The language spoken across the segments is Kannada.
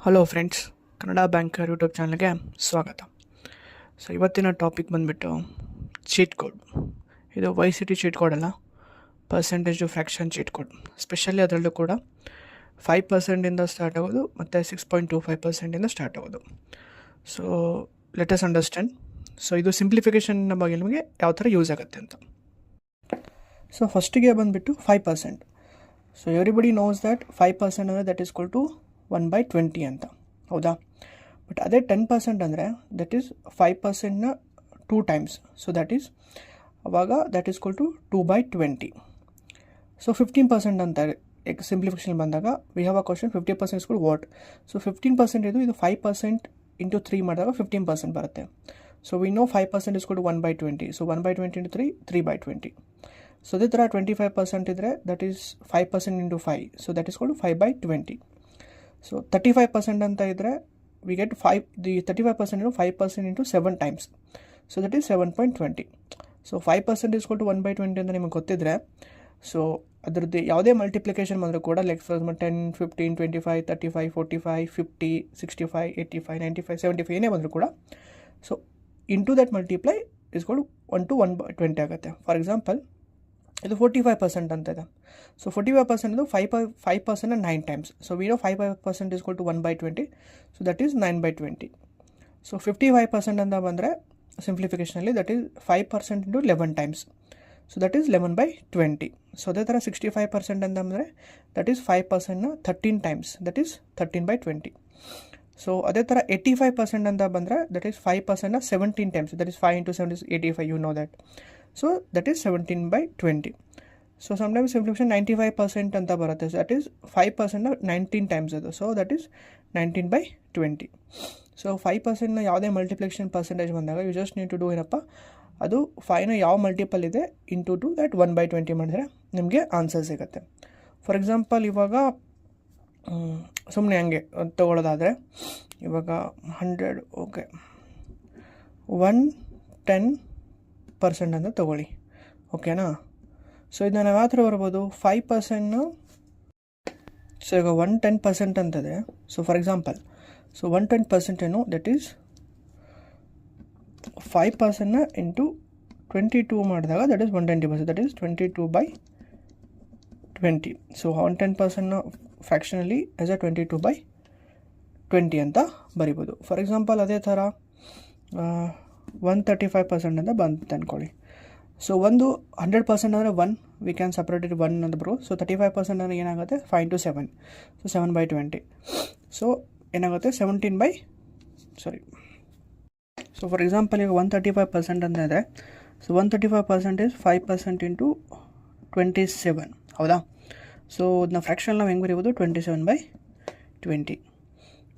Hello friends, Kannada banker YouTube ಚಾನಲ್ಗೆ ಸ್ವಾಗತ. ಸೊ ಇವತ್ತಿನ ಟಾಪಿಕ್ ಬಂದುಬಿಟ್ಟು ಚೀಟ್ ಕೋಡ್. ಇದು YCT ಚೀಟ್ ಕೋಡ್ ಅಲ್ಲ, percentage fraction cheat code. Specially ಅದರಲ್ಲೂ ಕೂಡ 5% ಸ್ಟಾರ್ಟ್ ಆಗೋದು ಮತ್ತು 6.25% ಸ್ಟಾರ್ಟ್ ಆಗೋದು. So let us understand. So ಇದು ಸಿಂಪ್ಲಿಫಿಕೇಷನ್ ಬಗ್ಗೆ ನಿಮಗೆ ಯಾವ ಥರ ಯೂಸ್ ಆಗುತ್ತೆ ಅಂತ. ಸೊ ಫಸ್ಟಿಗೆ ಬಂದುಬಿಟ್ಟು 5%. ಸೊ ಎವ್ರಿಬಡಿ ನೋಸ್ ದ್ಯಾಟ್ 5% ಅಂದರೆ ದಟ್ ಈಸ್ ಈಕ್ವಲ್ ಟು 1/20 ಅಂತ, ಹೌದಾ? ಬಟ್ ಅದೇ 10% ಅಂದರೆ ದಟ್ ಈಸ್ 5%ನ 2 ಟೈಮ್ಸ್. ಸೊ ದ್ಯಾಟ್ ಈಸ್ ಅವಾಗ that is equal to 2/20. So 15% ಅಂತ ಸಿಂಪ್ಲಿಫಿಕೇಷನ್ ಬಂದಾಗ we have a question 50% is what. So 15% ಇದು 5% ಇಂಟು 3 ಮಾಡಿದಾಗ 15% ಬರುತ್ತೆ. So we know 5% is 1/20. So 1/20 into 3/20. So ಅದೇ ಥರ 25% ಇದ್ದರೆ that is 5% into 5. So that is 5/20. So 35% ಅಂತ ಇದ್ದರೆ we get 35% 5% into 7 times. So that is 7.20. So 5% is 1/20 ಅಂತ ನಿಮಗೆ ಗೊತ್ತಿದ್ರೆ, ಸೊ ಅದರದ್ದು ಯಾವುದೇ ಮಲ್ಟಿಪ್ಲಿಕೇಶನ್ ಬಂದರೂ ಕೂಡ ಲೈಕ್ ಫಾರ್ 10, 15, 25, 35, 45, 50, 65, 85, 95, 75 ಏನೇ ಬಂದರೂ ಕೂಡ so into that multiply is 1 to 1/20 ಆಗುತ್ತೆ. ಫಾರ್ ಎಕ್ಸಾಂಪಲ್ ಇದು 45% ಅಂತ ಇದೆ. ಸೊ 45% ಇದು 5% 9 times. So we know 5% is 1/20. So that is 9/20. So 55% ಅಂತ ಬಂದರೆ ಸಿಂಪ್ಲಿಫಿಕೇಷನಲ್ಲಿ that is 5% into 11 times. So that is 11/20. So ಅದೇ ಥರ 65% ಅಂತ ಅಂದರೆ ದಟ್ ಈಸ್ 5%ನ 13 ಟೈಮ್ಸ್. That is 13/20. ಸೊ ಅದೇ ಥರ 85% ಅಂತ ಬಂದರೆ ದಟ್ ಈಸ್ 5%ನ 17 times. That is 5 into 7 is 85. You know that. So that is 17/20. So sometimes simplification 95% ಅಂತ ಬರುತ್ತೆ. ಸೊ ದಟ್ ಈಸ್ 5%ನ 19 ಟೈಮ್ಸ್ ಅದು. So that is 19/20. ಸೊ 5%ನ ಯಾವುದೇ ಮಲ್ಟಿಪ್ಲಿಕೇಷನ್ ಪರ್ಸೆಂಟೇಜ್ ಬಂದಾಗ you just need to do ಏನಪ್ಪ, ಅದು 5ನ ಯಾವ ಮಲ್ಟಿಪಲ್ ಇದೆ ಇಂಟು 2 ದ್ಯಾಟ್ 1/20 ಮಾಡಿದ್ರೆ ನಿಮಗೆ ಆನ್ಸರ್ ಸಿಗುತ್ತೆ. ಫಾರ್ ಎಕ್ಸಾಂಪಲ್ ಇವಾಗ ಸುಮ್ಮನೆ ಹಂಗೆ ತೊಗೊಳ್ಳೋದಾದರೆ ಇವಾಗ 100 ಓಕೆ 110% ಅಂತ ತೊಗೊಳ್ಳಿ, ಓಕೆನಾ? ಸೊ ಇದನ್ನ ನಾವು ಯಾವ ಥರ ಬರ್ಬೋದು, 5%. ಸೊ ಈಗ 110% ಅಂತದೆ. ಸೊ ಫಾರ್ ಎಕ್ಸಾಂಪಲ್ ಸೊ 110% ಏನು ದಟ್ ಈಸ್ 5%ನ ಇಂಟು 22 ಮಾಡಿದಾಗ that is 120%. That is 22/20. So 110%ನ ಫ್ರ್ಯಾಕ್ಷನಲ್ಲಿ ಆಸ್ ಅ 22/20 ಅಂತ ಬರಿಬೋದು. ಫಾರ್ ಎಕ್ಸಾಂಪಲ್ ಅದೇ ಥರ 135% ಅಂತ ಬಂತು ಅಂದ್ಕೊಳ್ಳಿ. ಸೊ 100% ಅಂದರೆ 1 ವಿ ಕ್ಯಾನ್ ಸಪ್ರೇಟ್ ಇಟ್ 1 ಅಂತ ಬರೋ. ಸೊ 35% ಅಂದರೆ ಏನಾಗುತ್ತೆ 5 ಇಂಟು 7. ಸೊ 7/20. ಸೊ ಏನಾಗುತ್ತೆ 17 ಸೊ ಫಾರ್ ಎಕ್ಸಾಂಪಲ್ ಈಗ 135% ಅಂತ ಇದೆ. ಸೊ 135% ಇಸ್ 5% ಇಂಟು 27, ಹೌದಾ? ಸೊ ಅದನ್ನ ಫ್ರ್ಯಾಕ್ಷನ್ ನಾವು ಹೆಂಗೆ ಬರೀಬೋದು 27/20.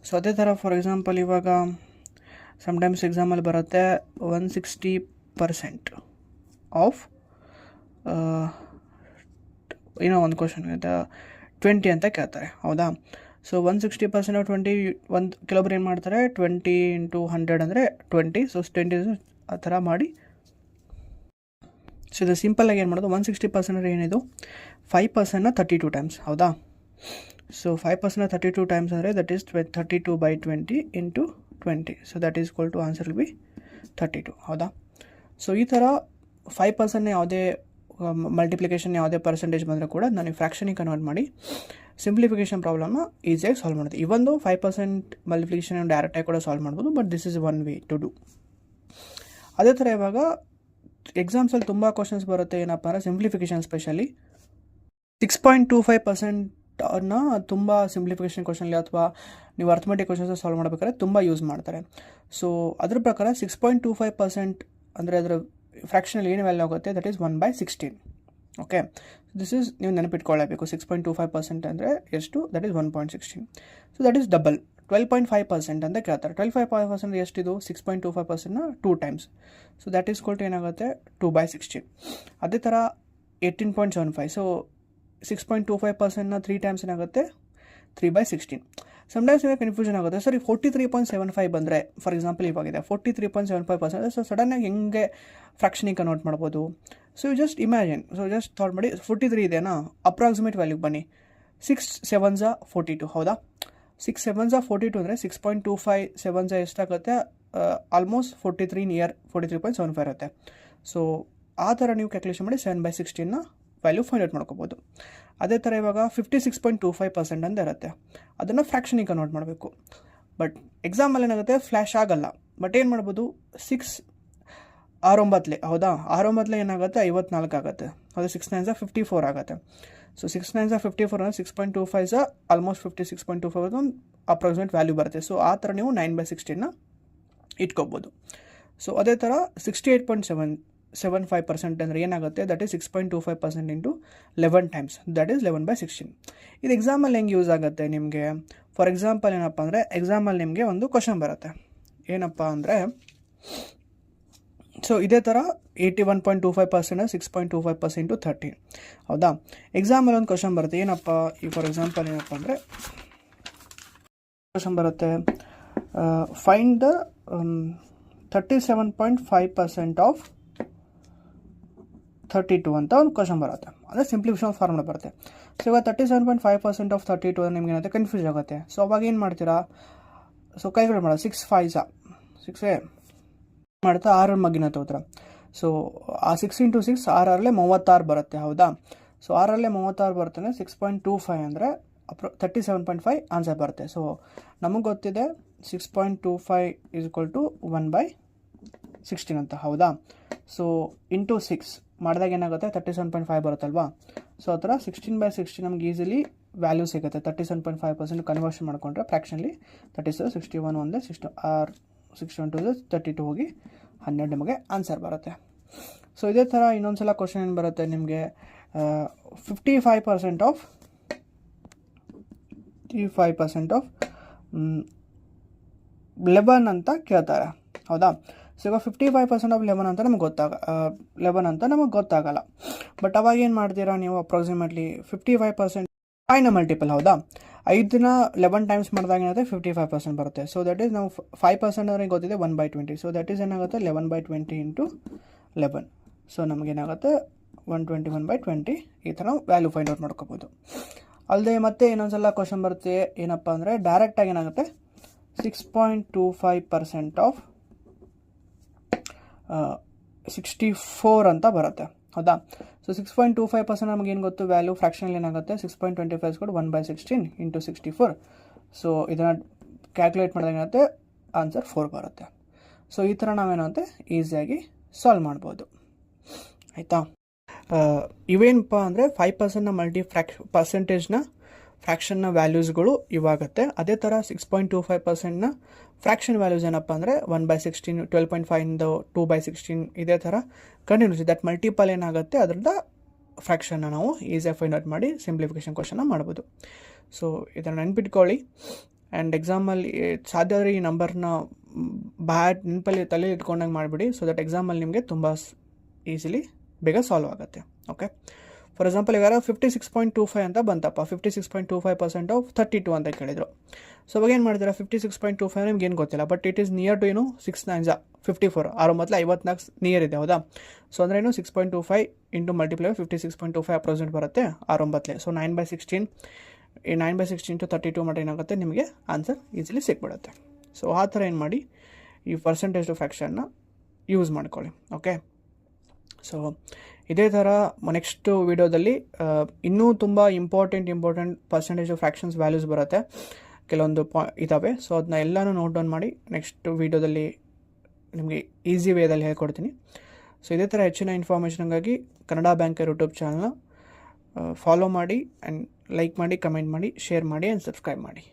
ಸೊ ಅದೇ ಥರ ಫಾರ್ ಎಕ್ಸಾಂಪಲ್ ಇವಾಗ ಸಮ್ಟೈಮ್ಸ್ ಎಕ್ಸಾಮಲ್ಲಿ ಬರುತ್ತೆ 160% ಆಫ್ ಏನೋ ಒಂದು ಕ್ವಶನ್ ಇದೆ 20 ಅಂತ ಕೇಳ್ತಾರೆ, ಹೌದಾ? ಸೊ 160% ಆಫ್ 20 ಒಂದು ಕೆಲವೊಬ್ರು ಏನು ಮಾಡ್ತಾರೆ 20 ಇಂಟು 100 ಅಂದರೆ 20. ಸೊ 20 ಆ ಥರ ಮಾಡಿ. ಸೊ ಇದು ಸಿಂಪಲ್ಲಾಗಿ ಏನು ಮಾಡೋದು, 160% ಅಂದರೆ ಏನಿದು 5%ನ 32 ಟೈಮ್ಸ್, ಹೌದಾ? ಸೊ 5%ನ 32 ಟೈಮ್ಸ್ ಅಂದರೆ that is 32/20 into 20. So that is equal to answer will be 32, ಹೌದಾ? ಸೊ ಈ ಥರ 5% ಯಾವುದೇ ಮಲ್ಟಿಪ್ಲಿಕೇಶನ್ ಯಾವುದೇ ಪರ್ಸೆಂಟೇಜ್ ಬಂದರೆ ಕೂಡ ನಾನು ಫ್ರ್ಯಾಕ್ಷನಿಗೆ ಕನ್ವರ್ಟ್ ಮಾಡಿ ಸಿಂಪ್ಲಿಫಿಕೇಷನ್ ಪ್ರಾಬ್ಲಮ್ನ ಈಸಿಯಾಗಿ ಸಾಲ್ವ್ ಮಾಡೋದು. ಇವೊಂದು 5% ಮಲ್ಟಿಪ್ಲಿಕೇಶನ್ ಡೈರೆಕ್ಟಾಗಿ ಕೂಡ ಸಾಲ್ವ್ ಮಾಡ್ಬೋದು, but this is one way to do. ಅದೇ ಥರ ಇವಾಗ ಎಕ್ಸಾಮ್ಸಲ್ಲಿ ತುಂಬ ಕ್ವಶನ್ಸ್ ಬರುತ್ತೆ ಏನಪ್ಪ ಅಂದರೆ ಸಿಂಪ್ಲಿಫಿಕೇಷನ್, ಸ್ಪೆಷಲಿ 6.25%ನ ತುಂಬ ಸಿಂಪ್ಲಿಫಿಕೇಷನ್ ಕ್ವಶನ್ಲಿ ಅಥವಾ ನೀವು ಅರ್ಥಮೆಟಿಕ್ ಕ್ವಶನ್ಸ್ ಸಾಲ್ವ್ ಮಾಡಬೇಕಾದ್ರೆ ತುಂಬ ಯೂಸ್ ಮಾಡ್ತಾರೆ. ಸೊ ಅದ್ರ ಪ್ರಕಾರ 6.25% ಅಂದರೆ ಅದರ ಫ್ರ್ಯಾಕ್ಷನಲ್ಲಿ ಏನು ವ್ಯಾಲ್ಯೂ ಆಗುತ್ತೆ that is 1/16. Okay, this is ನೀವು ನೆನಪಿಟ್ಕೊಳ್ಳಬೇಕು. 6.25% ಅಂದರೆ ಎಷ್ಟು, that is 1.16. So that is double 12.5% ಅಂತ ಕೇಳ್ತಾರೆ. 12.5% ಎಷ್ಟಿದು 6.25%ನ 2 ಟೈಮ್ಸ್. ಸೊ ದಟ್ ಈಸ್ ಕೊಟ್ಟು ಏನಾಗುತ್ತೆ 2/16. ಅದೇ ಥರ 18.75. ಸೊ 6.25%ನ 3 ಟೈಮ್ಸ್ ಏನಾಗುತ್ತೆ 3/16. ಸಮ್ಟೈಮ್ಸ್ ಇವಾಗ ಕನ್ಫ್ಯೂಷನ್ ಆಗುತ್ತೆ, ಸರಿ 43.75 ಬಂದರೆ ಫಾರ್ ಎಕ್ಸಾಂಪಲ್ ಇವಾಗಿದೆ 43.75%. ಸೊ ಸಡನ್ನಾಗಿ ಹೆಂಗೆ ಫ್ರ್ಯಾಕ್ಷನಿಗೆ ಕನ್ವರ್ಟ್ ಮಾಡ್ಬೋದು? So you just imagine. So just thought ಮಾಡಿ 43 ಇದೆಯಾ, ಅಪ್ರಾಕ್ಸಿಮೇಟ್ ವ್ಯಾಲ್ಯೂಗೆ ಬನ್ನಿ. 6 7s 42, ಹೌದಾ? 6 7s 42 ಅಂದರೆ 6.25 7s ಎಷ್ಟಾಗುತ್ತೆ, ಆಲ್ಮೋಸ್ಟ್ 43 ನಿಯರ್ 43.75 ಇರುತ್ತೆ. ಸೊ ಆ ಥರ ನೀವು ಕ್ಯಾಲ್ಕುಲೇಷನ್ ಮಾಡಿ 7/16ನ ವ್ಯಾಲ್ಯೂ ಫೈಂಡ್ ಔಟ್ ಮಾಡ್ಕೋಬೋದು. ಅದೇ ಥರ ಇವಾಗ 56.25% ಅಂತ ಇರುತ್ತೆ, ಅದನ್ನು ಫ್ರ್ಯಾಕ್ಷನಿಗೆ ಕನ್ವರ್ಟ್ ಮಾಡಬೇಕು. ಬಟ್ ಎಕ್ಸಾಮಲ್ಲಿ ಏನಾಗುತ್ತೆ, ಫ್ಲ್ಯಾಶ್ ಆಗಲ್ಲ. ಬಟ್ ಏನು ಮಾಡ್ಬೋದು, 6 6 ಹೌದಾ, 6 ಏನಾಗುತ್ತೆ 54 ಆಗುತ್ತೆ, ಅದು 6 9s 54 ಆಗುತ್ತೆ. ಸೊ 6 9s 54 ಅಂದರೆ 6.25 ಆಲ್ಮೋಸ್ಟ್ 56.25 ಒಂದು ಅಪ್ರಾಕ್ಸಿಮೇಟ್ ವ್ಯಾಲ್ಯೂ ಬರುತ್ತೆ. ಸೊ ಆ ಥರ ನೀವು 9/16ನ ಇಟ್ಕೋಬೋದು. ಸೊ ಅದೇ ಥರ 68.75% ಅಂದರೆ ಏನಾಗುತ್ತೆ, that is 6.25% into 11 times, that is 11/16. ಇದು ಎಕ್ಸಾಮಲ್ಲಿ ಹೆಂಗೆ ಯೂಸ್ ಆಗುತ್ತೆ ನಿಮಗೆ? ಫಾರ್ ಎಕ್ಸಾಂಪಲ್ ಏನಪ್ಪ ಅಂದರೆ, ಎಕ್ಸಾಮಲ್ಲಿ ನಿಮಗೆ ಒಂದು ಕ್ವಶನ್ ಬರುತ್ತೆ, ಏನಪ್ಪ ಅಂದರೆ, ಸೊ ಇದೇ ಥರ 81.25% 6.25% ಇಂಟು 30, ಹೌದಾ. ಎಕ್ಸಾಮಲ್ಲಿ ಒಂದು ಕ್ವಶನ್ ಬರುತ್ತೆ, ಏನಪ್ಪ ಈ ಫಾರ್ ಎಕ್ಸಾಂಪಲ್ ಏನಪ್ಪ ಅಂದರೆ ಕ್ವಶನ್ ಬರುತ್ತೆ, ಫೈಂಡ್ ದ 37.5% ಆಫ್ 32 ಅಂತ ಒಂದು ಕ್ವಶನ್ ಬರುತ್ತೆ. ಅಂದರೆ ಸಿಂಪ್ಲಿಫಿಕೇಷನ್ ಫಾರ್ಮುಲಾ ಬರುತ್ತೆ. ಸೊ ಇವಾಗ 37.5% ಆಫ್ 32 ನಿಮ್ಗೆ ಏನಾಗುತ್ತೆ, ಕನ್ಫ್ಯೂಸ್ ಆಗುತ್ತೆ. ಸೊ ಅವಾಗ ಏನು ಮಾಡ್ತೀರಾ, ಸೊ ಕ್ಯಾಲ್ಕುಲೇಟ್ ಮಾಡೋದು, 6 5s 6 ಮಾಡ್ತಾ 6 ಮಗ್ಗಿನ ತಗೋತೀರ. ಸೊ ಆ 6 × 6 6 36 ಬರುತ್ತೆ, ಹೌದಾ. ಸೊ 6 36 ಬರುತ್ತೆ ಅಂದರೆ 6.25 ಅಂದರೆ 37.5 ಆನ್ಸರ್ ಬರುತ್ತೆ. ಸೊ ನಮಗೆ ಗೊತ್ತಿದೆ 6.25 = 1/16 ಅಂತ, ಹೌದಾ. ಸೊ ಇಂಟು 6 ಮಾಡಿದಾಗ ಏನಾಗುತ್ತೆ, 37.5 ಬರುತ್ತಲ್ವಾ. ಸೊ ಆ ಥರ 16/16 ನಮ್ಗೆ ಈಸಿಲಿ ವ್ಯಾಲ್ಯೂ ಸಿಗುತ್ತೆ. 37.5% ಕನ್ವರ್ಷನ್ ಮಾಡಿಕೊಂಡ್ರೆ ಫ್ರ್ಯಾಕ್ಷನ್ಲಿ 37 61 ಒಂದೇ 61 32 ಹೋಗಿ 12 ನಿಮಗೆ ಆನ್ಸರ್ ಬರುತ್ತೆ. ಸೊ ಇದೇ ಥರ ಇನ್ನೊಂದು ಸಲ ಕ್ವಶನ್ ಏನು ಬರುತ್ತೆ ನಿಮಗೆ, 55% ಆಫ್ 11 ಅಂತ ಕೇಳ್ತಾರೆ, ಹೌದಾ. ಸೊ ಇವಾಗ 55% ಆಫ್ 11 ಅಂತ ನಮಗೆ 11 ಅಂತ ನಮಗೆ ಗೊತ್ತಾಗಲ್ಲ. ಬಟ್ ಅವಾಗ ಏನು ಮಾಡ್ತೀರಾ ನೀವು, ಅಪ್ರಾಕ್ಸಿಮೇಟ್ಲಿ 55% 5ನ ಮಲ್ಟಿಪಲ್, ಹೌದಾ. 5ನ 11 ಟೈಮ್ಸ್ ಮಾಡಿದಾಗ ಏನಾಗುತ್ತೆ 55% ಬರುತ್ತೆ. ಸೊ ದಟ್ ಈಸ್ ನಾವು 5% ಅಂದರೆ ಗೊತ್ತಿದೆ 1/20. ಸೊ ದಟ್ ಈಸ್ ಏನಾಗುತ್ತೆ 11/20 ಇಂಟು 11. ಸೊ ನಮಗೇನಾಗುತ್ತೆ 121/20. ಈ ಥರ ವ್ಯಾಲ್ಯೂ ಫೈಂಡ್ ಔಟ್ ಮಾಡ್ಕೋಬೋದು. ಅಲ್ಲದೆ ಮತ್ತೆ ಇನ್ನೊಂದ್ಸಲ ಕ್ವಶನ್ ಬರುತ್ತೆ, ಏನಪ್ಪ ಅಂದರೆ ಡೈರೆಕ್ಟಾಗಿ ಏನಾಗುತ್ತೆ 6.25% ಆಫ್ 64 ಅಂತ ಬರುತ್ತೆ, ಹೌದಾ. ಸೊ 6.25% ನಮಗೇನು ಗೊತ್ತು ವ್ಯಾಲ್ಯೂ, ಫ್ರ್ಯಾಕ್ಷನಲ್ಲಿ ಏನಾಗುತ್ತೆ 6.25 = 1/16 ಇಂಟು 64. ಸೊ ಇದನ್ನು ಕ್ಯಾಲ್ಕುಲೇಟ್ ಮಾಡಿದಾಗ ಏನಾಗುತ್ತೆ ಆನ್ಸರ್ 4 ಬರುತ್ತೆ. ಸೊ ಈ ಥರ ನಾವೇನಂತೆ ಈಸಿಯಾಗಿ ಸಾಲ್ವ್ ಮಾಡ್ಬೋದು, ಆಯಿತಾ. ಇವೇನಪ್ಪ ಅಂದರೆ 5% ಪರ್ಸೆಂಟೇಜ್ನ ಫ್ರ್ಯಾಕ್ಷನ್ನ ವ್ಯಾಲ್ಯೂಸ್ಗಳು ಇವಾಗುತ್ತೆ. ಅದೇ ಥರ 6.25%ನ ಫ್ರ್ಯಾಕ್ಷನ್ ವ್ಯಾಲ್ಯೂಸ್ ಏನಪ್ಪ ಅಂದರೆ 1/16 12.5 2/16 ಇದೇ ಥರ ಕಂಟಿನ್ಯೂಸ್ ದಟ್ ಮಲ್ಟಿಪಲ್ ಏನಾಗುತ್ತೆ ಅದರಿಂದ ಫ್ರ್ಯಾಕ್ಷನ್ನ ನಾವು ಈಸಿಯಾಗಿ ಫೈಂಡ್ ಔಟ್ ಮಾಡಿ ಸಿಂಪ್ಲಿಫಿಕೇಷನ್ ಕ್ವಶನ್ನ ಮಾಡ್ಬೋದು. ಸೊ ಇದನ್ನು ನೆನ್ಪಿಟ್ಕೊಳ್ಳಿ. ಆ್ಯಂಡ್ ಎಕ್ಸಾಮಲ್ಲಿ ಸಾಧ್ಯ ಆದರೆ ಈ ನಂಬರ್ನ ನೆನಪಲ್ಲಿ ತಲೆ ಇಟ್ಕೊಂಡಂಗೆ ಮಾಡಿಬಿಡಿ. ಸೊ ದಟ್ ಎಕ್ಸಾಮಲ್ಲಿ ನಿಮಗೆ ತುಂಬ ಈಸಿಲಿ ಬೇಗ ಸಾಲ್ವ್ ಆಗುತ್ತೆ. ಓಕೆ, ಫಾರ್ ಎಕ್ಸಾಂಪಲ್ ಇವಾಗ 56.25 ಅಂತ ಬಂತಪ್ಪ, 56.25% ಆಫ್ 32 ಅಂತ ಕೇಳಿದರು. ಸೊ ಅವಾಗ ಏನು ಮಾಡಿದ್ರೆ 56.25 ನಿಮ್ಗೆ ಏನು ಗೊತ್ತಿಲ್ಲ, but it is near to 6 9s 54 6 54 near ಇದೆ, ಹೌದಾ. ಸೊ ಅಂದರೆ 6.25 ಇಂಟು ಮಲ್ಟಿಪ್ಲೈ 56.25 ಅಪ್ರಾಕ್ಸಿಮೇಟ್ ಬರುತ್ತೆ 6 ಸೊ 9/16 ಈ 9/16 ಇಂಟು 32 ಮಟ್ಟ ಏನಾಗುತ್ತೆ ನಿಮಗೆ ಆನ್ಸರ್ ಈಸಿಲಿ ಸಿಕ್ಬಿಡುತ್ತೆ. ಸೊ ಆ ಥರ ಏನು ಮಾಡಿ ಈ ಪರ್ಸೆಂಟೇಜ್ ಆಫ್ ಫ್ರ್ಯಾಕ್ಷನ್ನ ಯೂಸ್ ಮಾಡ್ಕೊಳ್ಳಿ. ಓಕೆ, ಸೊ ಇದೇ ಥರ ನೆಕ್ಸ್ಟ್ ವಿಡಿಯೋದಲ್ಲಿ ಇನ್ನೂ ತುಂಬ important percentage of fractions values ಬರುತ್ತೆ, ಕೆಲವೊಂದು ಇದ್ದಾವೆ. ಸೊ ಅದನ್ನ ಎಲ್ಲನೂ ನೋಟ್ ಡೌನ್ ಮಾಡಿ ನೆಕ್ಸ್ಟ್ ವಿಡಿಯೋದಲ್ಲಿ ನಿಮಗೆ ಈಸಿ ವೇದಲ್ಲಿ ಹೇಳ್ಕೊಡ್ತೀನಿ. ಸೊ ಇದೇ ಥರ ಹೆಚ್ಚಿನ ಇನ್ಫಾರ್ಮೇಷನ್ಗಾಗಿ ಕನ್ನಡ ಬ್ಯಾಂಕರ್ ಯೂಟ್ಯೂಬ್ ಚಾನಲ್ನ ಫಾಲೋ ಮಾಡಿ ಆ್ಯಂಡ್ ಲೈಕ್ ಮಾಡಿ, ಕಮೆಂಟ್ ಮಾಡಿ, ಶೇರ್ ಮಾಡಿ ಆ್ಯಂಡ್ ಸಬ್ಸ್ಕ್ರೈಬ್ ಮಾಡಿ.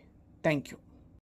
Thank you.